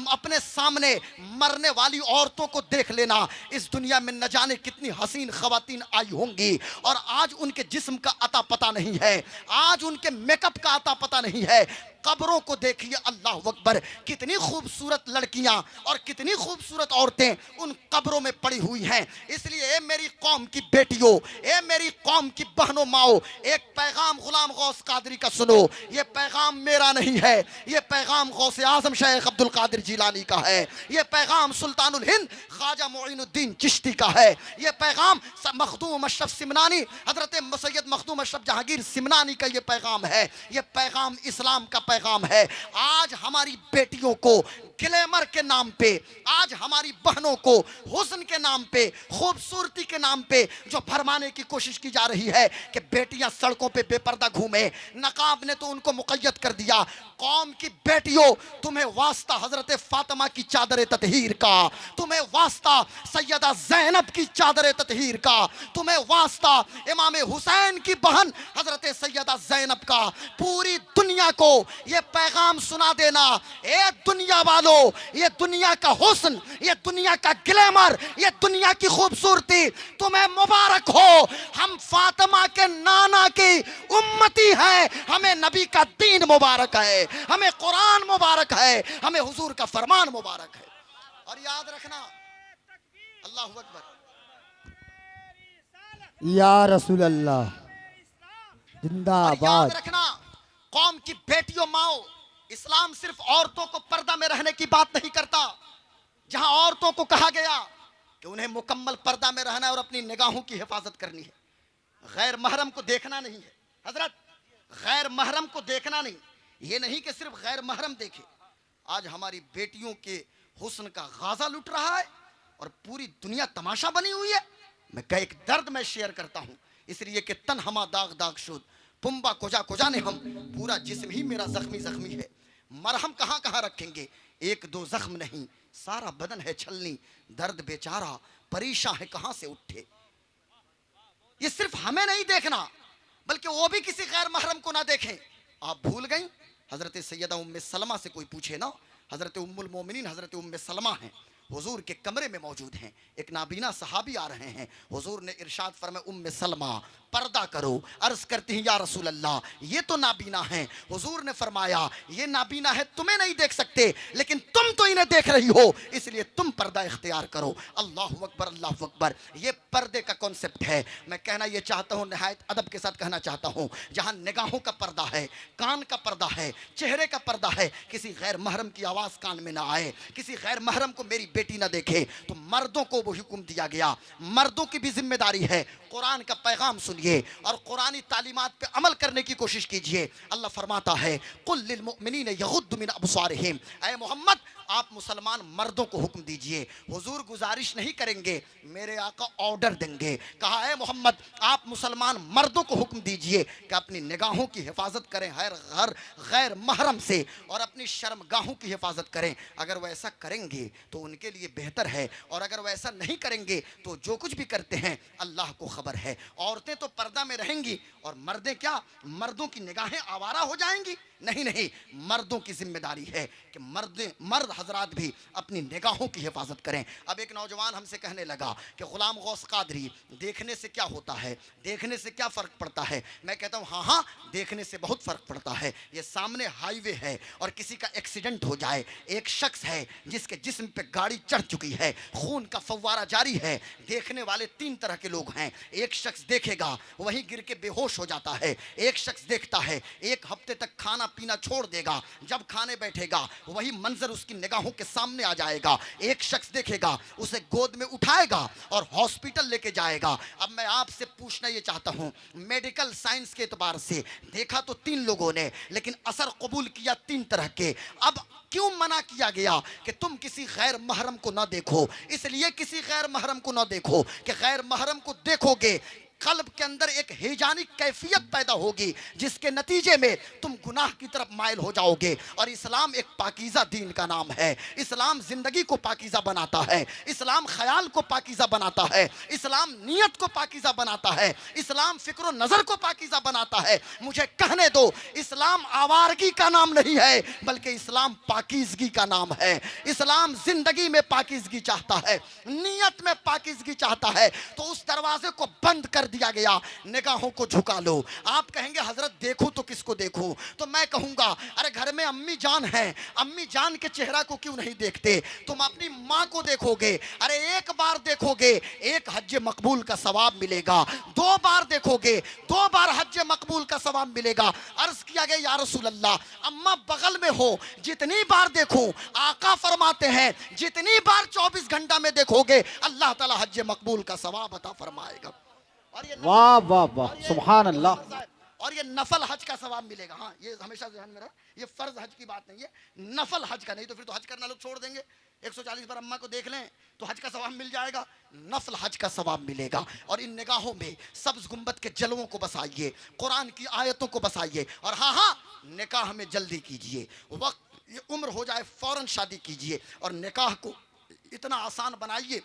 اپنے سامنے مرنے والی عورتوں کو دیکھ لینا. اس دنیا میں نہ جانے کتنی حسین خواتین آئی ہوں گی اور آج ان کے جسم کا عطا پتہ نہیں ہے، آج ان کے میک اپ کا عطا پتہ نہیں ہے. قبروں کو دیکھیے، اللہ اکبر، کتنی خوبصورت لڑکیاں اور کتنی خوبصورت عورتیں ان قبروں میں پڑی ہوئی ہیں. اس لیے اے میری قوم کی بیٹیوں، اے میری قوم کی بہنوں ماؤں، ایک پیغام غلام غوث قادری کا سنو. یہ پیغام میرا نہیں ہے، یہ پیغام غوث اعظم شیخ عبد القادر جیلانی کا ہے. یہ پیغام سلطان الہند خواجہ معین الدین چشتی کا ہے. یہ پیغام مخدوم اشرف سمنانی، حضرت سید مخدوم اشرف جہانگیر سمنانی کا یہ پیغام ہے. یہ پیغام اسلام کا پیغام ہے. آج ہماری بیٹیوں کو گلیمر کے نام پہ، آج ہماری بہنوں کو حسن کے نام پہ، خوبصورتی کے نام پہ جو بھرمانے کی کوشش کی جا رہی ہے کہ بیٹیاں سڑکوں پہ بے پردہ گھومیں. نقاب نے تو ان کو مقید کر دیا. قوم کی بیٹیوں، تمہیں واسطہ حضرت فاطمہ کی چادر تطہیر کا، تمہیں واسطہ سیدہ زینب کی چادر تطہیر کا، تمہیں واسطہ امام حسین کی بہن حضرت سیدہ زینب کا. پوری دنیا کو یہ پیغام سنا دینا، اے دنیا والو، یہ دنیا کا حسن، یہ دنیا کا گلیمر، یہ دنیا کی خوبصورتی تمہیں مبارک ہو. ہم فاطمہ کے نانا کی امتی ہیں، ہمیں نبی کا دین مبارک ہے، ہمیں قرآن مبارک ہے، ہمیں حضور کا فرمان مبارک ہے. اور یاد رکھنا، اللہ اکبر، یا رسول اللہ زندہ اور باد. یاد رکھنا قوم کی بیٹیوں ماؤں، اسلام صرف عورتوں کو پردہ میں رہنے کی بات نہیں کرتا. جہاں عورتوں کو کہا گیا کہ انہیں مکمل پردہ میں رہنا ہے اور اپنی نگاہوں کی حفاظت کرنی ہے، غیر محرم کو دیکھنا نہیں ہے. حضرت، غیر محرم کو دیکھنا نہیں، یہ نہیں کہ صرف غیر محرم دیکھے. آج ہماری بیٹیوں کے حسن کا غازہ لٹ رہا ہے اور پوری دنیا تماشا بنی ہوئی ہے. میں کہ ایک درد میں شیئر کرتا ہوں، اس لیے کہ تن ہما داغ داغ شد، پمبا کجا کجا نے ہم، پورا جسم ہی میرا زخمی زخمی ہے. مرہم کہاں کہاں رکھیں گے، ایک دو زخم نہیں، سارا بدن ہے چھلنی. درد بیچارہ پریشان ہے کہاں سے اٹھے. یہ صرف ہمیں نہیں دیکھنا، بلکہ وہ بھی کسی غیر محرم کو نہ دیکھیں. آپ بھول گئیں حضرت سیدہ ام سلمہ سے کوئی پوچھے نا، حضرت ام المومنین حضرت ام سلمہ ہیں، حضور کے کمرے میں موجود ہیں، ایک نابینا صحابی آ رہے ہیں، حضور نے ارشاد فرمایا ام سلمہ پردہ کرو، عرض کرتی ہیں یا رسول اللہ یہ تو نابینا ہیں، حضور نے فرمایا یہ نابینا ہے تمہیں نہیں دیکھ سکتے لیکن تم تو انہیں دیکھ رہی ہو، اس لیے تم پردہ اختیار کرو۔ اللہ اکبر اللہ اکبر، یہ پردے کا کانسیپٹ ہے۔ میں کہنا یہ چاہتا ہوں، نہایت ادب کے ساتھ کہنا چاہتا ہوں، جہاں نگاہوں کا پردہ ہے، کان کا پردہ ہے، چہرے کا پردہ ہے، کسی غیر محرم کی آواز کان میں نہ آئے، کسی غیر محرم کو میری بیٹی نہ دیکھے، تو مردوں کو وہ حکم دیا گیا، مردوں کی بھی ذمہ داری ہے، قرآن کا پیغام سنیے اور قرآنی تعلیمات پہ عمل کرنے کی کوشش کیجئے۔ اللہ فرماتا ہے قُلْ لِلْمُؤْمِنِينَ يَغُضُّ مِنْ أَبْصَارِهِمْ، اے محمد آپ مسلمان مردوں کو حکم دیجئے۔ حضور گزارش نہیں کریں گے، میرے آقا آرڈر دیں گے، کہا اے محمد آپ مسلمان مردوں کو حکم دیجئے کہ اپنی نگاہوں کی حفاظت کریں ہر غیر محرم سے، اور اپنی شرمگاہوں کی حفاظت کریں۔ اگر وہ ایسا کریں گے تو ان کے لیے بہتر ہے، اور اگر وہ ایسا نہیں کریں گے تو جو کچھ بھی کرتے ہیں اللہ کو خبر ہے۔ عورتیں تو پردہ میں رہیں گی اور مردیں کیا، مردوں کی نگاہیں آوارہ ہو جائیں گی؟ نہیں، مردوں کی ذمہ داری ہے کہ مرد حضرات بھی اپنی نگاہوں کی حفاظت کریں۔ اب ایک نوجوان ہم سے کہنے لگا کہ غلام غوث قادری دیکھنے سے کیا ہوتا ہے، دیکھنے سے کیا فرق پڑتا ہے؟ میں کہتا ہوں ہاں دیکھنے سے بہت فرق پڑتا ہے۔ یہ سامنے ہائی وے ہے اور کسی کا ایکسیڈنٹ ہو جائے، ایک شخص ہے جس کے جسم پہ گاڑی چڑھ چکی ہے، خون کا فوارہ جاری ہے، دیکھنے والے تین طرح کے لوگ ہیں۔ ایک شخص دیکھے گا وہیں گر کے بے ہوش ہو جاتا ہے، ایک شخص دیکھتا ہے ایک ہفتے تک کھانا پینا چھوڑ دے گا، جب کھانے بیٹھے گا وہی منظر اس کی نگاہوں کے سامنے آ جائے گا۔ ایک شخص دیکھے گا اسے گود میں اٹھائے گا اور ہاسپٹل لے کے جائے گا۔ اب میں آپ سے پوچھنا یہ چاہتا ہوں، میڈیکل سائنس کے اعتبار سے دیکھا تو تین لوگوں نے لیکن اثر قبول کیا تین طرح کے، اب کیوں منع کیا گیا کہ تم کسی غیر محرم کو نہ دیکھو؟ اس لیے کسی غیر محرم کو نہ دیکھو کہ غیر محرم کو دیکھو گے قلب کے اندر ایک ہیجانی کیفیت پیدا ہوگی جس کے نتیجے میں تم گناہ کی طرف مائل ہو جاؤ گے۔ اور اسلام ایک پاکیزہ دین کا نام ہے، اسلام زندگی کو پاکیزہ بناتا ہے، اسلام خیال کو پاکیزہ بناتا ہے، اسلام نیت کو پاکیزہ بناتا ہے، اسلام فکر و نظر کو پاکیزہ بناتا ہے۔ مجھے کہنے دو، اسلام آوارگی کا نام نہیں ہے بلکہ اسلام پاکیزگی کا نام ہے۔ اسلام زندگی میں پاکیزگی چاہتا ہے، نیت میں پاکیزگی چاہتا ہے، تو اس دروازے کو بند کر دیا گیا، نگاہوں کو جھکا لو۔ آپ کہیں گے حضرت دیکھوں تو کس کو دیکھوں؟ تو میں کہوں گا ارے گھر میں امی جان ہیں، امی جان کے چہرہ کو کیوں نہیں دیکھتے؟ تم اپنی ماں کو دیکھو گے، ارے ایک بار دیکھو گے ایک حج مقبول کا ثواب ملے گا، دو بار دیکھو گے دو بار حج مقبول کا ثواب ملے گا۔ عرض کیا گیا یا رسول اللہ اماں بغل میں ہو جتنی بار دیکھوں، آقا فرماتے ہیں جتنی بار 24 گھنٹہ میں دیکھو گے اللہ تعالی حج مقبول کا ثواب عطا فرمائے گا۔ واہ واہ واہ سبحان اللہ۔ اور یہ نفل حج کا ثواب ملے گا۔ ہاں یہ ہمیشہ ذہن میں رہا، یہ فرض حج کی بات نہیں ہے، نفل حج کا، نہیں تو پھر تو حج کرنا لوگ چھوڑ دیں گے۔ 140 بار اماں کو دیکھ لیں تو حج کا ثواب مل جائے گا، نفل حج کا ثواب ملے گا۔ اور ان نگاہوں میں سبز گنبد کے جلووں کو بسائیے، قرآن کی آیتوں کو بسائیے، اور ہاں نکاح میں جلدی کیجئے، وقت یہ عمر ہو جائے فوراً شادی کیجئے، اور نکاح کو اتنا آسان بنائیے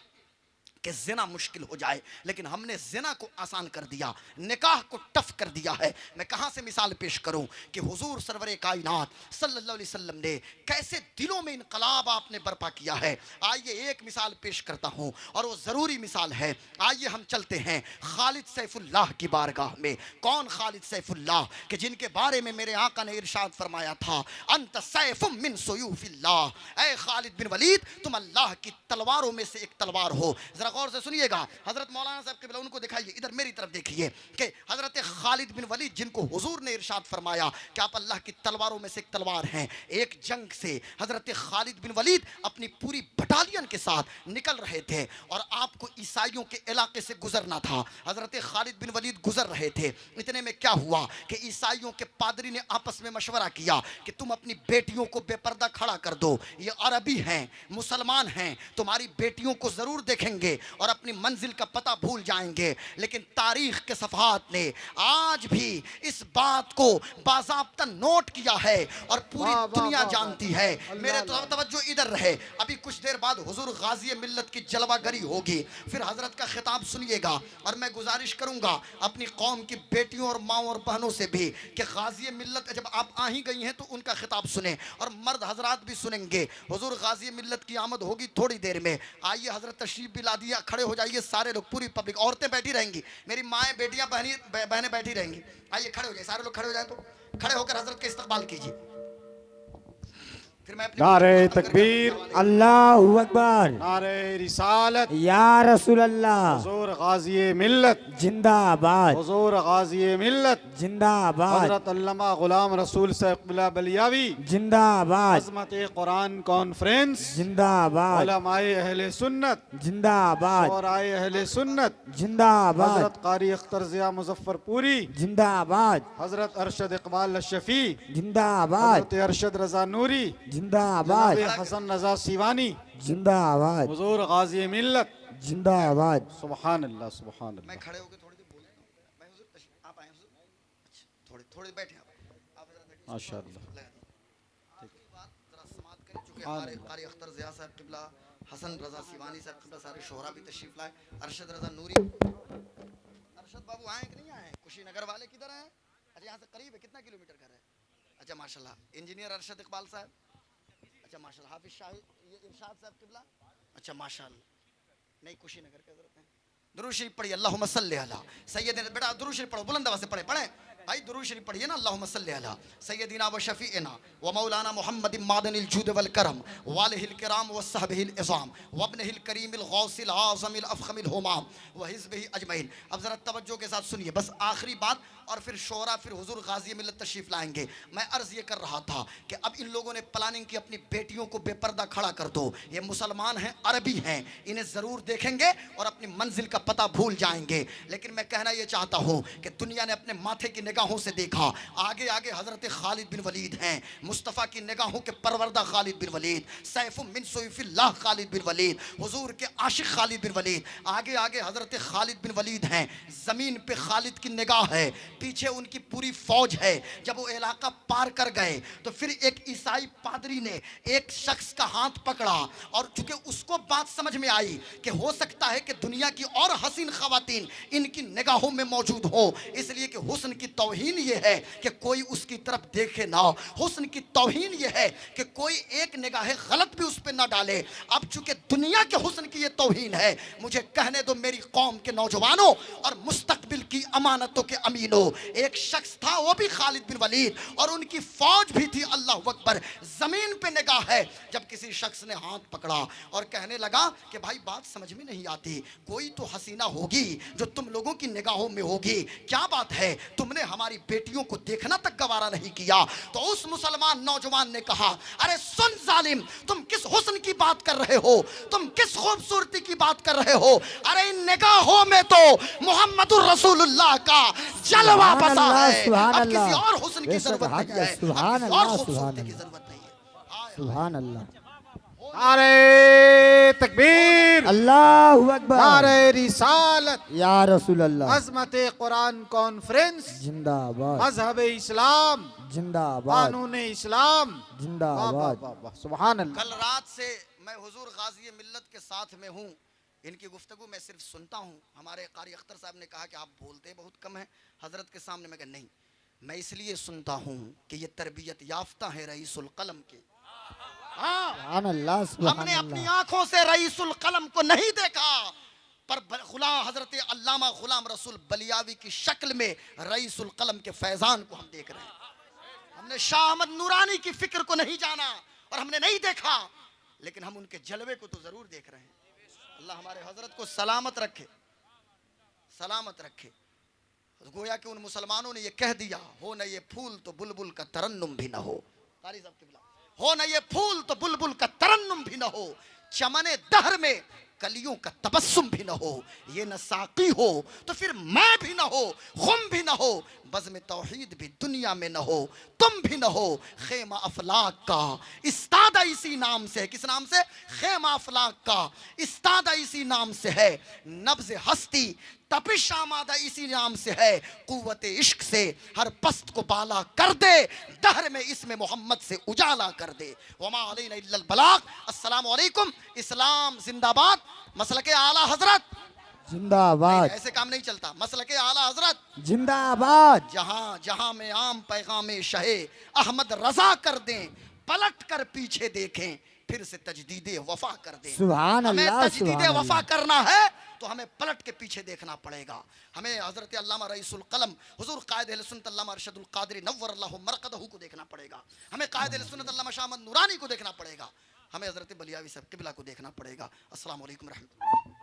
کہ زنا مشکل ہو جائے، لیکن ہم نے زنا کو آسان کر دیا، نکاح کو ٹف کر دیا ہے۔ میں کہاں سے مثال پیش کروں کہ حضور سرور کائنات صلی اللہ علیہ وسلم نے کیسے دلوں میں انقلاب آپ نے برپا کیا ہے۔ آئیے ایک مثال پیش کرتا ہوں اور وہ ضروری مثال ہے۔ آئیے ہم چلتے ہیں خالد سیف اللہ کی بارگاہ میں۔ کون خالد سیف اللہ کہ جن کے بارے میں میرے آقا نے ارشاد فرمایا تھا انت سیف من سیوف اللہ، اے خالد بن ولید تم اللہ کی تلواروں میں سے ایک تلوار ہو۔ ذرا غور سے سنیے گا، حضرت مولانا صاحب قبلہ ان کو دکھائیے، ادھر میری طرف دیکھیے کہ حضرت خالد بن ولید جن کو حضور نے ارشاد فرمایا کہ آپ اللہ کی تلواروں میں سے ایک تلوار ہیں۔ ایک جنگ سے حضرت خالد بن ولید اپنی پوری بٹالین کے ساتھ نکل رہے تھے اور آپ کو عیسائیوں کے علاقے سے گزرنا تھا۔ حضرت خالد بن ولید گزر رہے تھے، اتنے میں کیا ہوا کہ عیسائیوں کے پادری نے آپس میں مشورہ کیا کہ تم اپنی بیٹیوں کو بے پردہ کھڑا کر دو، یہ عربی ہیں مسلمان ہیں، تمہاری بیٹیوں کو ضرور دیکھیں گے، اور اپنی منزل کا پتہ بھول جائیں گے، لیکن تاریخ کے صفحات نے آج بھی اس بات کو باضابطہ نوٹ کیا ہے اور پوری دنیا جانتی ہے۔ میرے توجہ ادھر رہے، ابھی کچھ دیر بعد حضور غازی ملت کی جلوہ گری ہوگی، پھر حضرت کا خطاب سنیے گا، اور میں گزارش کروں گا اپنی قوم کی بیٹیوں اور ماؤں اور بہنوں سے بھی کہ غازی ملت جب آپ آ ہی گئی ہیں تو ان کا خطاب سنیں، اور مرد حضرات بھی سنیں گے۔ حضور غازی ملت کی آمد ہوگی تھوڑی دیر میں، آئیے حضرت تشریف بھی لا دیا، کھڑے ہو جائیے سارے لوگ، پوری پبلک، عورتیں بیٹھی رہیں گی، میری مائیں بیٹیاں بہنیں بیٹھی رہیں گی، آئیے کھڑے ہو جائے، سارے لوگ کھڑے ہو جائیں، تو کھڑے ہو کر حضرت کا استقبال کیجیے۔ نعرہ تکبیر، اللہ اکبر، نعرہ رسالت، یا رسول اللہ، حضور غازی ملت، زندہ آباد، حضور غازی ملت، زندہ آباد، حضرت علامہ غلام رسول صاحب قبلہ بلیاوی، زندہ آباد، عظمت قرآن کانفرنس، زندہ آباد، علماء اہل سنت، زندہ آباد، شعراء اہل سنت، زندہ آباد، حضرت قاری اختر ضیاء مظفر پوری، زندہ آباد، حضرت ارشد اقبال الشفیع، زندہ آباد، حضرت ارشد رضا نوری، زندہ آباد، جناب حسن رضا سیوانی، زندہ آباد، حضور غازی ملت، زندہ آباد۔ سبحان اللہ سبحان میں اللہ۔ کھڑے ہو کے تھوڑی دیر بولتا ہوں، میں حضور تشریف آپ آئیں، حضور اچھا تھوڑے بیٹھے آپ حضرت بیٹھیں، ماشاء اللہ۔ آخری بات ذرا سماعت کریں، چونکہ ہمارے قاری اختر ضیاء صاحب قبلہ، حسن رضا سیوانی صاحب قبلہ، سارے شہرا بھی تشریف لائے، ارشد رضا نوری، ارشد بابو آئیں کہ نہیں آئے؟ کشی نگر والے کدھر ہیں؟ اچھا یہاں سے قریب ہے، کتنا کلومیٹر گھر ہے؟ اچھا ماشاءاللہ، انجینئر ارشد اقبال صاحب، اچھا ماشاءاللہ، حافظ شاہ ارشاد صاحب قبلہ، اچھا ماشاءاللہ، نہیں کشی نگر کے حضرت ہیں۔ درود شریف پڑھیے، اللہم صلی علی سیدنا، بیٹا درود شریف پڑھو، بلند آواز سے پڑھیں بھائی، درود شریف پڑھیے نا، اللہم صلی علی سیدنا و شفیعنا و مولانا محمد معدن الجود والکرم والہ الکرام و صحبہ العظام و ابنہ الکریم الغوث العظم الافخم الہمام و حزبہ اجمعین۔ اب ذرا توجہ کے ساتھ سنیے، بس آخری بات، اور پھر شعراء، پھر حضور غازی ملت تشریف لائیں گے۔ میں عرض یہ کر رہا تھا کہ اب ان لوگوں نے پلاننگ کی، اپنی بیٹیوں کو بے پردہ کھڑا کر دو، یہ مسلمان ہیں، عربی ہیں، انہیں ضرور دیکھیں گے اور اپنی منزل کا پتہ بھول جائیں گے، لیکن میں کہنا یہ چاہتا ہوں کہ دنیا نے اپنے ماتھے کی نگاہوں سے دیکھا، آگے آگے حضرت خالد بن ولید ہیں، مصطفیٰ کی نگاہوں کے پروردہ خالد بن ولید، سیف من سیوف اللہ خالد بن ولید، حضور کے عاشق خالد بن ولید، آگے آگے حضرت خالد بن ولید ہیں، زمین پہ خالد کی نگاہ ہے، پیچھے ان کی پوری فوج ہے۔ جب وہ علاقہ پار کر گئے تو پھر ایک عیسائی پادری نے ایک شخص کا ہاتھ پکڑا، اور چونکہ اس کو بات سمجھ میں آئی کہ ہو سکتا ہے کہ دنیا کی اور حسین خواتین ان کی نگاہوں میں موجود ہوں، اس لیے کہ حسن کی توہین یہ ہے کہ کوئی اس کی طرف دیکھے نہ، حسن کی توہین یہ ہے کہ کوئی ایک نگاہ غلط بھی اس پہ نہ ڈالے۔ اب چونکہ دنیا کے حسن کی یہ توہین ہے، مجھے کہنے دو میری قوم کے نوجوانوں اور مستقبل کی امانتوں کے امینوں، ایک شخص تھا وہ بھی خالد بن ولید، اور ان کی فوج بھی تھی، اللہ اکبر، زمین پہ نگاہ ہے۔ جب کسی شخص نے ہاتھ پکڑا اور کہنے لگا کہ بھائی بات سمجھ میں نہیں آتی، کوئی تو حسینہ ہوگی جو تم لوگوں کی نگاہوں میں ہوگی، کیا بات ہے تم نے ہماری بیٹیوں کو دیکھنا تک گوارا نہیں کیا؟ تو اس مسلمان نوجوان نے کہا، ارے سن ظالم، تم کس حسن کی بات کر رہے ہو، تم کس خوبصورتی کی بات کر رہے ہو؟ ارے ان نگاہوں میں تو محمد الرسول اللہ کا جلوہ بسا ہے، اب کسی اور حسن کی ضرورت نہیں ہے، اب کسی اور خوبصورتی کی ضرورت نہیں ہے۔ سبحان اللہ، نعرہ تکبیر، اللہ اکبر، نعرہ رسالت، یا رسول اللہ، عظمت قرآن کانفرنس، زندہ آباد، مذہب اسلام، زندہ آباد، قانون اسلام، زندہ واہ واہ آباد۔ واہ واہ، سبحان اللہ۔ کل رات سے میں حضور غازی ملت کے ساتھ میں ہوں، ان کی گفتگو میں صرف سنتا ہوں۔ ہمارے قاری اختر صاحب نے کہا کہ آپ بولتے بہت کم ہیں حضرت کے سامنے، میں کہا نہیں، میں اس لیے سنتا ہوں کہ یہ تربیت یافتہ ہے رئیس القلم کے۔ سبحان اللہ، ہم سبحان نے اپنی اللہ، آنکھوں سے رئیس القلم کو نہیں دیکھا، پر حضرت علامہ غلام رسول بلیاوی کی شکل میں رئیس القلم کے فیضان کو ہم دیکھ رہے ہیں۔ ہم نے شاہ احمد نورانی کی فکر کو نہیں جانا اور ہم نے نہیں دیکھا، لیکن ہم ان کے جلوے کو تو ضرور دیکھ رہے ہیں۔ اللہ ہمارے حضرت کو سلامت رکھے، سلامت رکھے۔ گویا کہ ان مسلمانوں نے یہ کہہ دیا، ہو نہ یہ پھول تو بلبل کا ترنم بھی نہ ہو، قاری صاحب قبلہ، ہو نہ یہ پھول تو بلبل کا ترنم بھی نہ ہو، چمن دہر میں کلیوں کا تبسم بھی نہ ہو، یہ نہ ساقی ہو تو پھر میں بھی نہ ہو، خم بھی نہ ہو، بزم توحید بھی دنیا میں نہ ہو، تم بھی نہ ہو، خیمہ افلاک کا استادہ اسی نام سے ہے۔ کس نام سے؟ خیمہ افلاک کا استادہ اسی نام سے ہے، نبض ہستی تپش آمادہ اسی نام سے ہے، قوت عشق سے ہر پست کو بالا کر دے، دہر میں اسم محمد سے اجالا کر دے۔ وما علینا الا البلاغ۔ السلام علیکم۔ اسلام زندہ باد۔ مسلک اعلیٰ حضرت زندہ آباد ایسے کام نہیں چلتا، مسلک اعلیٰ حضرت زندہ آباد جہاں جہاں میں عام پیغام شہ احمد رضا کر دیں، پلٹ کر پیچھے دیکھیں، پھر سے تجدید وفا کر دیں۔ سبحان ہمیں اللہ، تجدید سبحان وفا اللہ۔ کرنا ہے تو ہمیں پلٹ کے پیچھے دیکھنا پڑے گا۔ ہمیں حضرت علامہ رئیس القلم حضور قائد اہل سنت علامہ ارشد القادری نور اللہ مرقدہ کو دیکھنا پڑے گا۔ ہمیں قائد اہل سنت علامہ شاہ احمد نورانی کو دیکھنا پڑے گا۔ ہمیں حضرت بلیاوی صاحب قبلہ کو دیکھنا پڑے گا۔ السلام علیکم ورحمۃ اللہ۔